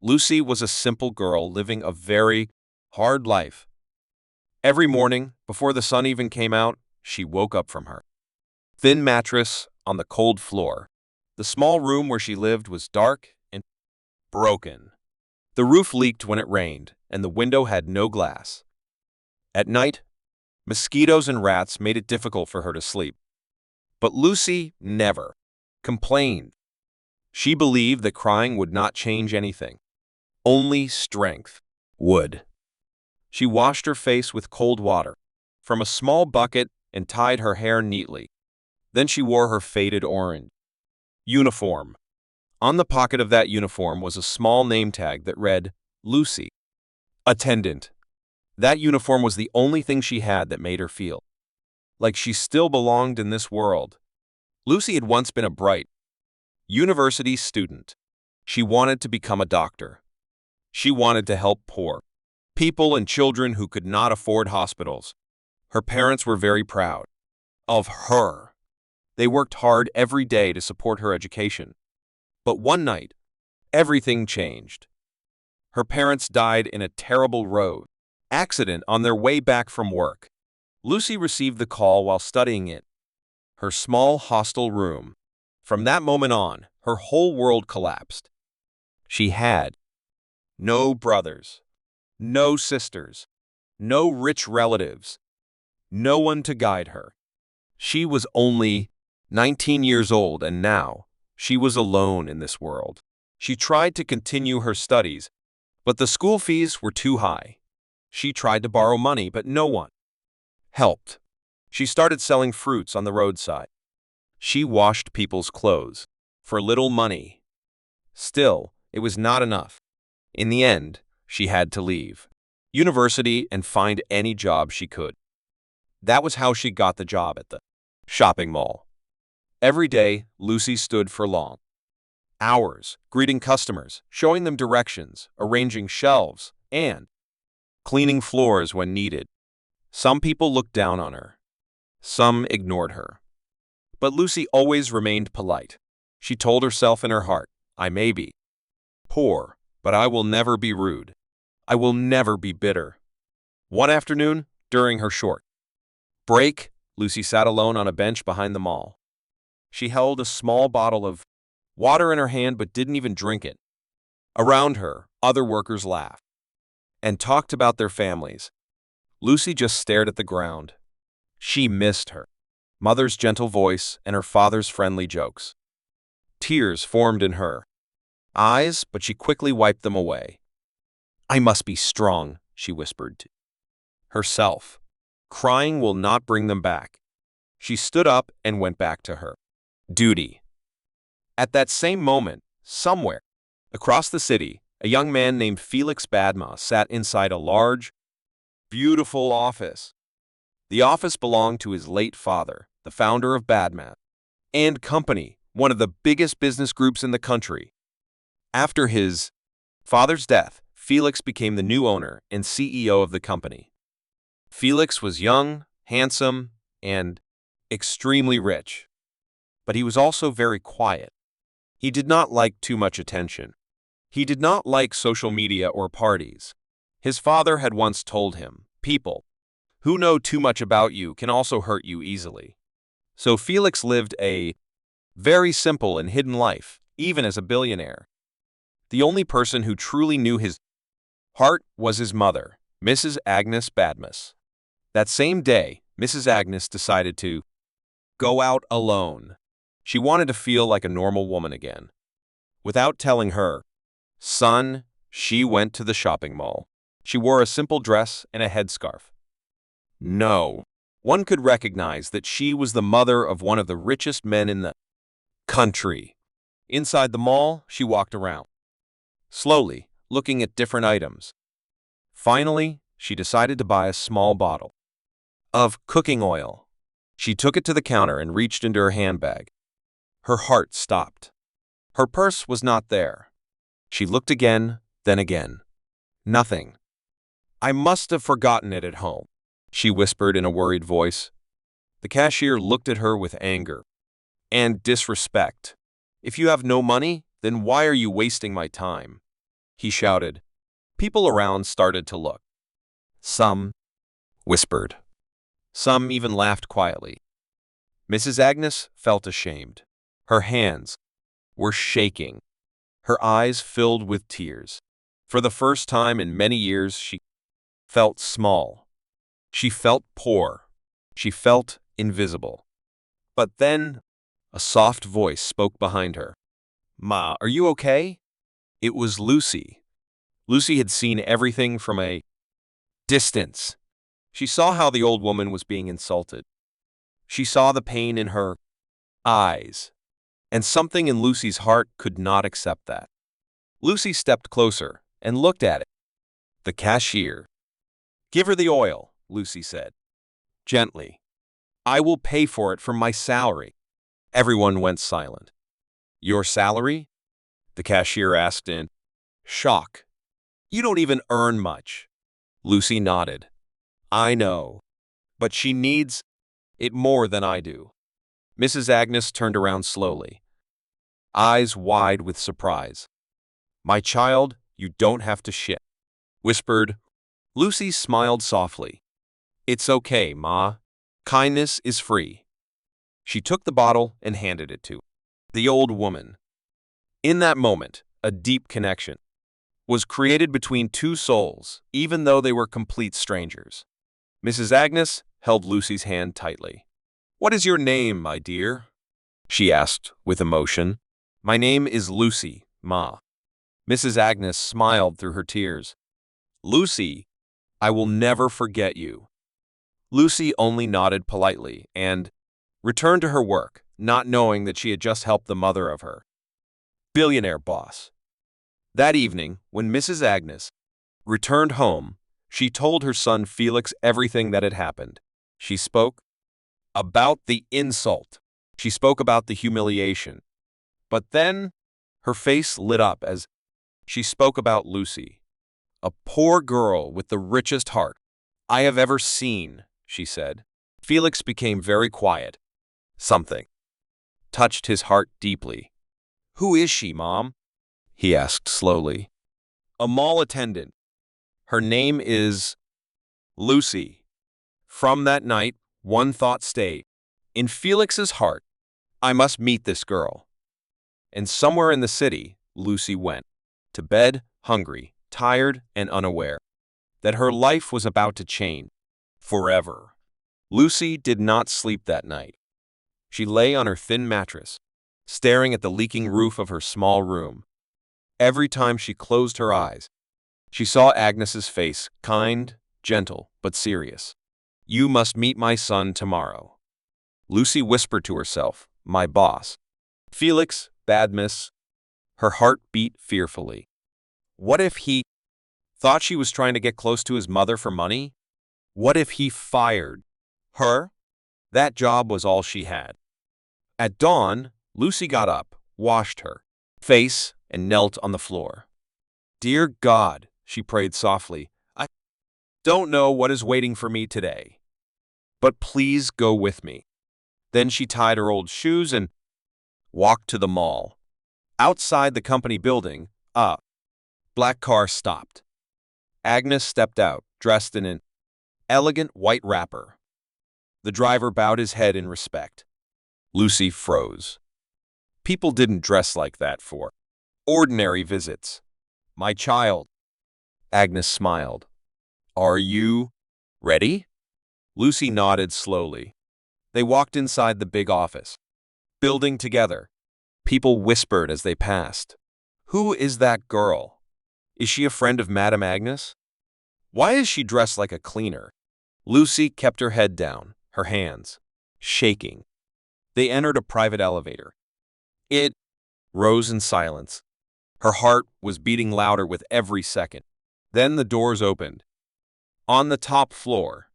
Lucy was a simple girl living a very hard life. Every morning, before the sun even came out, she woke up from her thin mattress on the cold floor. The small room where she lived was dark and broken. The roof leaked when it rained, and the window had no glass. At night, mosquitoes and rats made it difficult for her to sleep. But Lucy never complained. She believed that crying would not change anything. Only strength would. She washed her face with cold water from a small bucket and tied her hair neatly. Then she wore her faded orange uniform. On the pocket of that uniform was a small name tag that read, Lucy, attendant. That uniform was the only thing she had that made her feel like she still belonged in this world. Lucy had once been a bright university student. She wanted to become a doctor. She wanted to help poor people and children who could not afford hospitals. Her parents were very proud of her. They worked hard every day to support her education. But one night, everything changed. Her parents died in a terrible road accident on their way back from work. Lucy received the call while studying in her small hostel room. From that moment on, her whole world collapsed. She had no brothers, no sisters, no rich relatives, no one to guide her. She was only 19 years old, and now she was alone in this world. She tried to continue her studies, but the school fees were too high. She tried to borrow money, but no one helped. She started selling fruits on the roadside. She washed people's clothes for little money. Still, it was not enough. In the end, she had to leave university and find any job she could. That was how she got the job at the shopping mall. Every day, Lucy stood for long hours, greeting customers, showing them directions, arranging shelves, and cleaning floors when needed. Some people looked down on her. Some ignored her. But Lucy always remained polite. She told herself in her heart, I may be poor, but I will never be rude. I will never be bitter. One afternoon, during her short break, Lucy sat alone on a bench behind the mall. She held a small bottle of water in her hand but didn't even drink it. Around her, other workers laughed and talked about their families. Lucy just stared at the ground. She missed her mother's gentle voice and her father's friendly jokes. Tears formed in her eyes, but she quickly wiped them away. I must be strong, she whispered to herself. Crying will not bring them back. She stood up and went back to her duty. At that same moment, somewhere across the city, a young man named Felix Badma sat inside a large, beautiful office. The office belonged to his late father, the founder of Badma and Company, one of the biggest business groups in the country. After his father's death, Felix became the new owner and CEO of the company. Felix was young, handsome, and extremely rich. But he was also very quiet. He did not like too much attention. He did not like social media or parties. His father had once told him, people who know too much about you can also hurt you easily. So Felix lived a very simple and hidden life, even as a billionaire. The only person who truly knew his heart was his mother, Mrs. Agnes Badmus. That same day, Mrs. Agnes decided to go out alone. She wanted to feel like a normal woman again. Without telling her son, she went to the shopping mall. She wore a simple dress and a headscarf. No one could recognize that she was the mother of one of the richest men in the country. Inside the mall, she walked around, slowly, looking at different items. Finally, she decided to buy a small bottle of cooking oil. She took it to the counter and reached into her handbag. Her heart stopped. Her purse was not there. She looked again, then again. Nothing. I must have forgotten it at home, she whispered in a worried voice. The cashier looked at her with anger and disrespect. If you have no money, then why are you wasting my time? he shouted. People around started to look. Some whispered. Some even laughed quietly. Mrs. Agnes felt ashamed. Her hands were shaking. Her eyes filled with tears. For the first time in many years, she felt small. She felt poor. She felt invisible. But then, a soft voice spoke behind her. "Ma, are you okay?" It was Lucy. Lucy had seen everything from a distance. She saw how the old woman was being insulted. She saw the pain in her eyes, and something in Lucy's heart could not accept that. Lucy stepped closer and looked at it. The cashier. "Give her the oil," Lucy said, gently. "I will pay for it from my salary." Everyone went silent. "Your salary?" the cashier asked in shock. "You don't even earn much." Lucy nodded. "I know, but she needs it more than I do." Mrs. Agnes turned around slowly, eyes wide with surprise. "My child, you don't have to shit," whispered. Lucy smiled softly. "It's okay, Ma. Kindness is free." She took the bottle and handed it to the old woman. In that moment, a deep connection was created between two souls, even though they were complete strangers. Mrs. Agnes held Lucy's hand tightly. "What is your name, my dear?" she asked with emotion. "My name is Lucy, Ma." Mrs. Agnes smiled through her tears. "Lucy, I will never forget you." Lucy only nodded politely and returned to her work, not knowing that she had just helped the mother of her billionaire boss. That evening, when Mrs. Agnes returned home, she told her son Felix everything that had happened. She spoke about the insult. She spoke about the humiliation. But then her face lit up as she spoke about Lucy, a poor girl with the richest heart I have ever seen, she said. Felix became very quiet. Something touched his heart deeply. "Who is she, Mom?" he asked slowly. "A mall attendant. Her name is Lucy." From that night, one thought stayed in Felix's heart. I must meet this girl. And somewhere in the city, Lucy went to bed, hungry, tired, and unaware that her life was about to change forever. Lucy did not sleep that night. She lay on her thin mattress, staring at the leaking roof of her small room. Every time she closed her eyes, she saw Agnes's face, kind, gentle, but serious. "You must meet my son tomorrow." Lucy whispered to herself, "My boss. Felix, bad miss." Her heart beat fearfully. What if he thought she was trying to get close to his mother for money? What if he fired her? That job was all she had. At dawn, Lucy got up, washed her face, and knelt on the floor. "Dear God," she prayed softly, "I don't know what is waiting for me today, but please go with me." Then she tied her old shoes and walked to the mall. Outside the company building, a black car stopped. Agnes stepped out, dressed in an elegant white wrapper. The driver bowed his head in respect. Lucy froze. People didn't dress like that for ordinary visits. "My child," Agnes smiled. "Are you ready?" Lucy nodded slowly. They walked inside the big office building together. People whispered as they passed. "Who is that girl? Is she a friend of Madame Agnes? Why is she dressed like a cleaner?" Lucy kept her head down, her hands shaking. They entered a private elevator. It rose in silence. Her heart was beating louder with every second. Then the doors opened. On the top floor,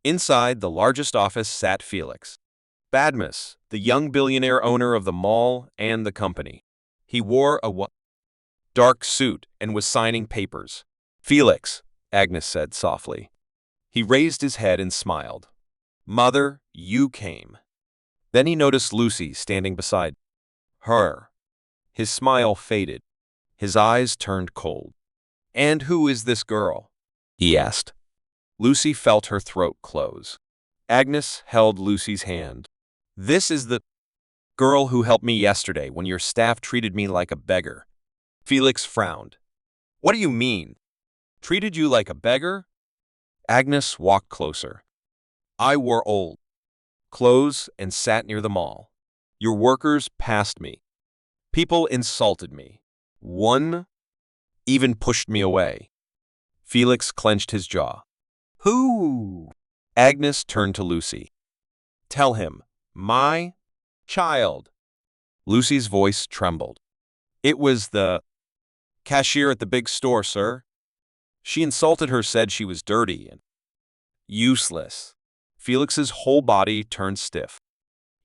inside the largest office, sat Felix Badmus, the young billionaire owner of the mall and the company. He wore a dark suit and was signing papers. "Felix," Agnes said softly. He raised his head and smiled. "Mother, you came." Then he noticed Lucy standing beside her. His smile faded. His eyes turned cold. And who is this girl? He asked. Lucy felt her throat close. Agnes held Lucy's hand. This is the girl who helped me yesterday when your staff treated me like a beggar. Felix frowned. What do you mean? Treated you like a beggar? Agnes walked closer. I wore old clothes and sat near the mall. Your workers passed me. People insulted me. One even pushed me away. Felix clenched his jaw. Who? Agnes turned to Lucy. Tell him, my child. Lucy's voice trembled. It was the cashier at the big store, sir. She insulted her, said she was dirty and useless. Felix's whole body turned stiff.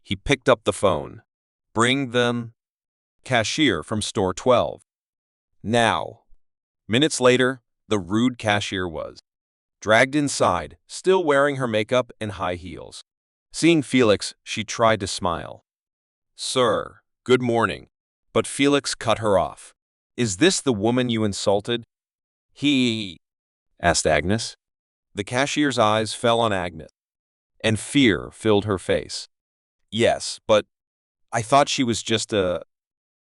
He picked up the phone. Bring them cashier from store 12. Now. Minutes later, the rude cashier was dragged inside, still wearing her makeup and high heels. Seeing Felix, she tried to smile. Sir, good morning. But Felix cut her off. Is this the woman you insulted? He asked Agnes. The cashier's eyes fell on Agnes, and fear filled her face. Yes, but I thought she was just a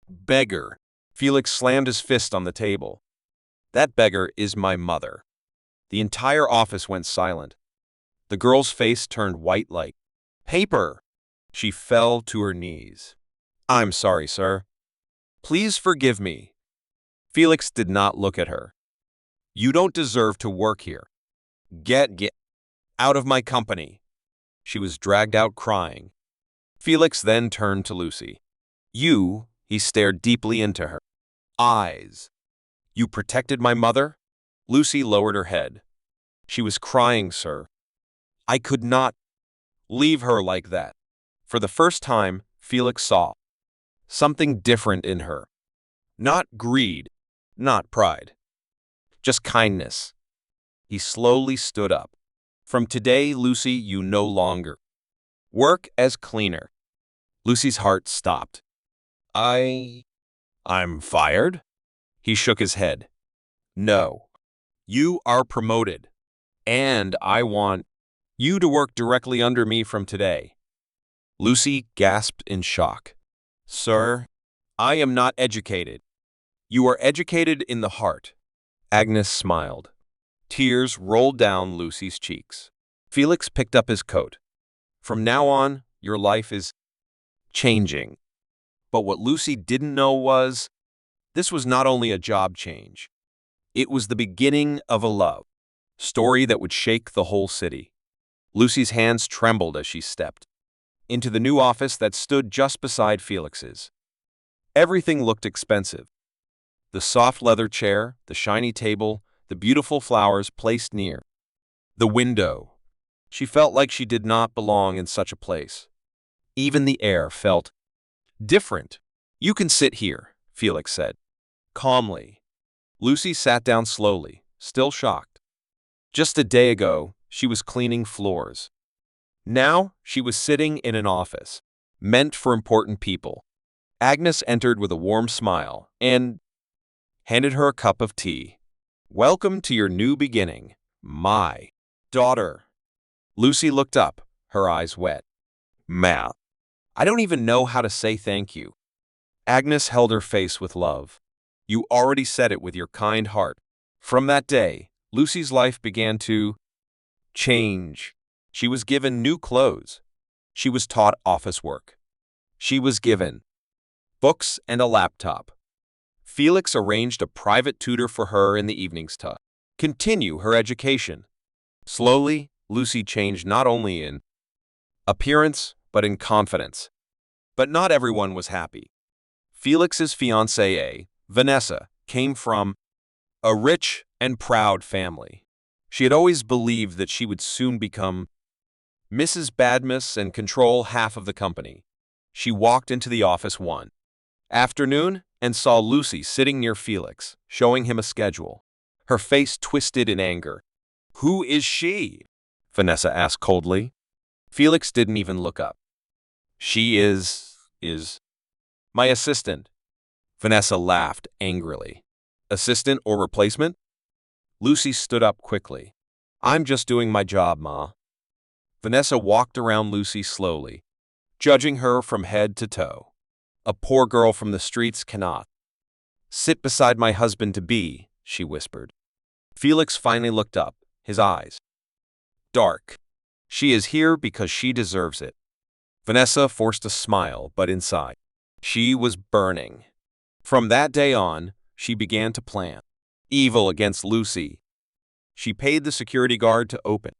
beggar. Felix slammed his fist on the table. That beggar is my mother. The entire office went silent. The girl's face turned white like paper. She fell to her knees. I'm sorry, sir. Please forgive me. Felix did not look at her. You don't deserve to work here. Get out of my company. She was dragged out crying. Felix then turned to Lucy. He stared deeply into her eyes. You protected my mother? Lucy lowered her head. She was crying, sir. I could not leave her like that. For the first time, Felix saw something different in her. Not greed, not pride, just kindness. He slowly stood up. From today, Lucy, you no longer work as cleaner. Lucy's heart stopped. I'm fired? He shook his head. No. You are promoted. And I want you to work directly under me from today. Lucy gasped in shock. Sir, I am not educated. You are educated in the heart. Agnes smiled. Tears rolled down Lucy's cheeks. Felix picked up his coat. From now on, your life is changing. But what Lucy didn't know was, this was not only a job change. It was the beginning of a love story that would shake the whole city. Lucy's hands trembled as she stepped into the new office that stood just beside Felix's. Everything looked expensive. The soft leather chair, the shiny table, the beautiful flowers placed near the window. She felt like she did not belong in such a place. Even the air felt different. You can sit here, Felix said calmly. Lucy sat down slowly, still shocked. Just a day ago, she was cleaning floors. Now, she was sitting in an office meant for important people. Agnes entered with a warm smile and handed her a cup of tea. Welcome to your new beginning, my daughter. Lucy looked up, her eyes wet. Ma, I don't even know how to say thank you. Agnes held her face with love. You already said it with your kind heart. From that day, Lucy's life began to change. She was given new clothes. She was taught office work. She was given books and a laptop. Felix arranged a private tutor for her in the evenings to continue her education. Slowly, Lucy changed not only in appearance, but in confidence. But not everyone was happy. Felix's fiancée, Vanessa, came from a rich and proud family. She had always believed that she would soon become Mrs. Badmus and control half of the company. She walked into the office one afternoon and saw Lucy sitting near Felix, showing him a schedule. Her face twisted in anger. Who is she? Vanessa asked coldly. Felix didn't even look up. She is my assistant. Vanessa laughed angrily. Assistant or replacement? Lucy stood up quickly. I'm just doing my job, Ma. Vanessa walked around Lucy slowly, judging her from head to toe. A poor girl from the streets cannot sit beside my husband-to-be, she whispered. Felix finally looked up, his eyes dark. She is here because she deserves it. Vanessa forced a smile, but inside, she was burning. From that day on, she began to plan evil against Lucy. She paid the security guard to open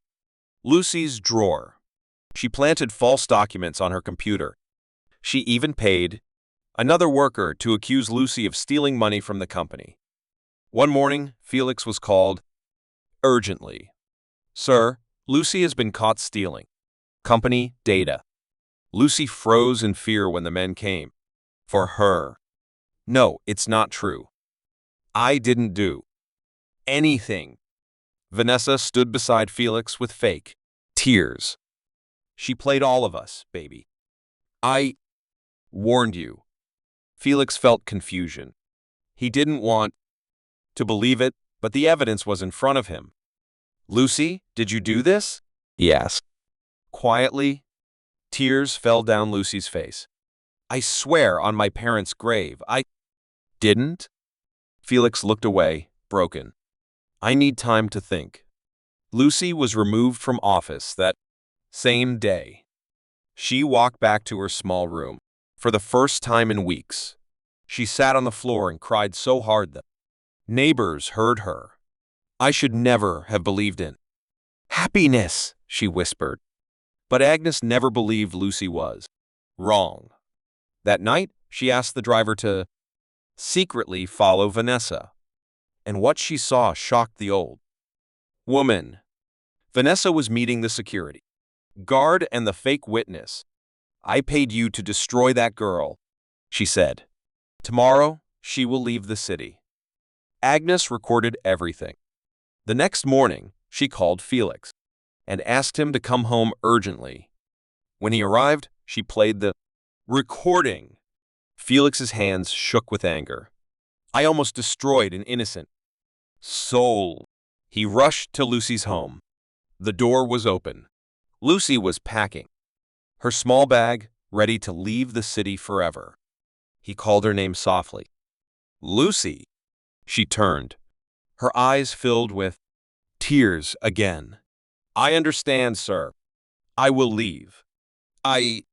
Lucy's drawer. She planted false documents on her computer. She even paid another worker to accuse Lucy of stealing money from the company. One morning, Felix was called urgently. Sir, Lucy has been caught stealing company data. Lucy froze in fear when the men came. For her. No, it's not true. I didn't do anything. Vanessa stood beside Felix with fake tears. She played all of us, baby. I warned you. Felix felt confusion. He didn't want to believe it, but the evidence was in front of him. Lucy, did you do this? He asked. Quietly, tears fell down Lucy's face. I swear on my parents' grave, I didn't. Felix looked away, broken. I need time to think. Lucy was removed from office that same day. She walked back to her small room. For the first time in weeks, she sat on the floor and cried so hard that neighbors heard her. I should never have believed in happiness, she whispered. But Agnes never believed Lucy was wrong. That night, she asked the driver to secretly follow Vanessa. And what she saw shocked the old woman. Vanessa was meeting the security guard and the fake witness. I paid you to destroy that girl, she said. Tomorrow, she will leave the city. Agnes recorded everything. The next morning, she called Felix and asked him to come home urgently. When he arrived, she played the recording. Felix's hands shook with anger. I almost destroyed an innocent soul. He rushed to Lucy's home. The door was open. Lucy was packing her small bag, ready to leave the city forever. He called her name softly. Lucy. She turned. Her eyes filled with tears again. I understand, sir. I will leave. I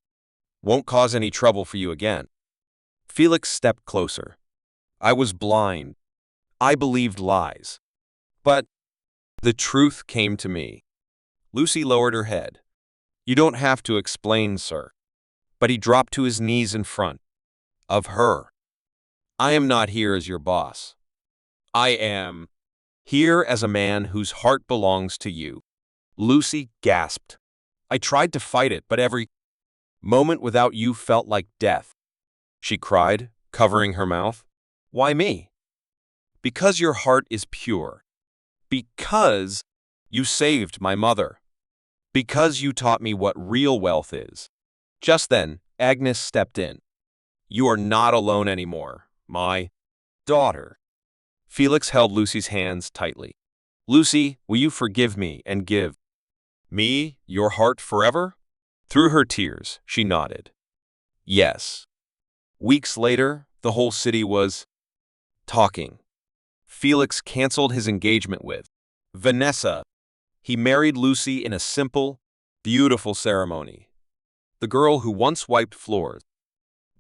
won't cause any trouble for you again. Felix stepped closer. I was blind. I believed lies. But the truth came to me. Lucy lowered her head. You don't have to explain, sir. But he dropped to his knees in front of her. I am not here as your boss. I am here as a man whose heart belongs to you. Lucy gasped. I tried to fight it, but every moment without you felt like death. She cried, covering her mouth. Why me? Because your heart is pure. Because you saved my mother. Because you taught me what real wealth is. Just then, Agnes stepped in. You are not alone anymore, my daughter. Felix held Lucy's hands tightly. Lucy, will you forgive me and give me your heart forever? Through her tears, she nodded. Yes. Weeks later, the whole city was talking. Felix canceled his engagement with Vanessa. He married Lucy in a simple, beautiful ceremony. The girl who once wiped floors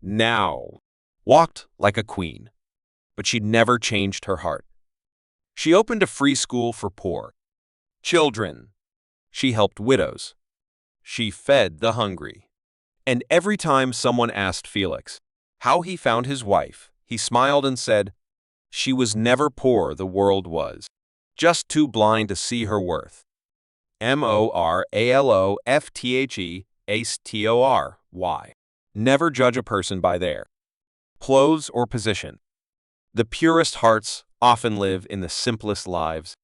now walked like a queen, but she never changed her heart. She opened a free school for poor children. She helped widows. She fed the hungry. And every time someone asked Felix how he found his wife, he smiled and said, she was never poor, the world was just too blind to see her worth. Moralofthestory. Never judge a person by their clothes or position. The purest hearts often live in the simplest lives,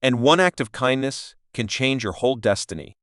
and one act of kindness can change your whole destiny.